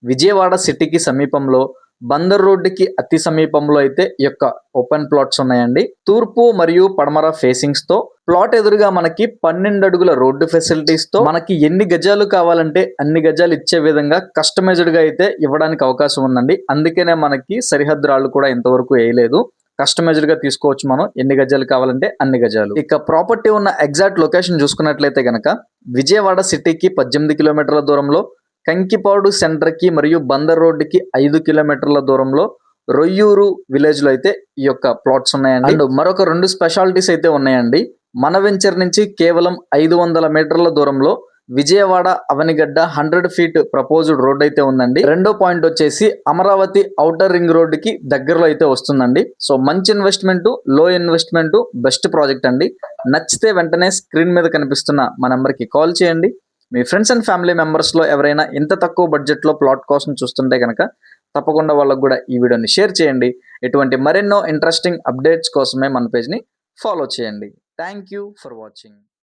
విజయవాడ సిటీకి సమీపంలో బందర్ రోడ్డుకి అతి సమీపంలో అయితే ఈ యొక్క ఓపెన్ ప్లాట్స్ ఉన్నాయండి. తూర్పు మరియు పడమర ఫేసింగ్స్ తో ప్లాట్ ఎదురుగా మనకి 12 అడుగుల రోడ్డు ఫెసిలిటీస్ తో మనకి ఎన్ని గజాలు కావాలంటే అన్ని గజాలు ఇచ్చే విధంగా కస్టమైజ్డ్ గా అయితే ఇవ్వడానికి అవకాశం ఉందండి. అందుకనే మనకి సరిహద్దు రాళ్ళు కూడా ఇంతవరకు వేయలేదు. కస్టమైజ్డ్ గా తీసుకోవచ్చు మనం ఎన్ని గజాలు కావాలంటే అన్ని గజాలు. ఇక ప్రాపర్టీ ఉన్న ఎగ్జాక్ట్ లొకేషన్ చూసుకున్నట్లయితే గనక విజయవాడ సిటీకి 18 కిలోమీటర్ల దూరంలో, కంకిపాడు సెంటర్ కి మరియు బందర్ రోడ్డుకి 5 కిలోమీటర్ల దూరంలో రొయ్యూరు విలేజ్ లో అయితే ఈ యొక్క ప్లాట్స్ ఉన్నాయండి. అండ్ మరొక 2 స్పెషాలిటీస్ అయితే ఉన్నాయండి. మన వెంచర్ నుంచి కేవలం 500 మీటర్ల దూరంలో Vijayawada Avanigadda 100 feet proposed road అయితే ఉందండి. రెండో పాయింట్ వచ్చేసి అమరావతి ఔటర్ రింగ్ రోడ్ కి దగ్గరలో అయితే వస్తుందండి. సో మంచి ఇన్వెస్ట్మెంట్, లో ఇన్వెస్ట్మెంట్, బెస్ట్ ప్రాజెక్ట్ అండి. నచ్చితే వెంటనే స్క్రీన్ మీద కనిపిస్తున్న మా నెంబర్ కి కాల్ చేయండి. మీ ఫ్రెండ్స్ అండ్ ఫ్యామిలీ మెంబర్స్ లో ఎవరైనా ఇంత తక్కువ బడ్జెట్ లో ప్లాట్ కోసం చూస్తుంటే కనుక తప్పకుండా వాళ్ళకు కూడా ఈ వీడియోని షేర్ చేయండి. ఇటువంటి మరెన్నో ఇంట్రెస్టింగ్ అప్డేట్స్ కోసమే మన పేజ్ ని ఫాలో చేయండి. Thank you for watching.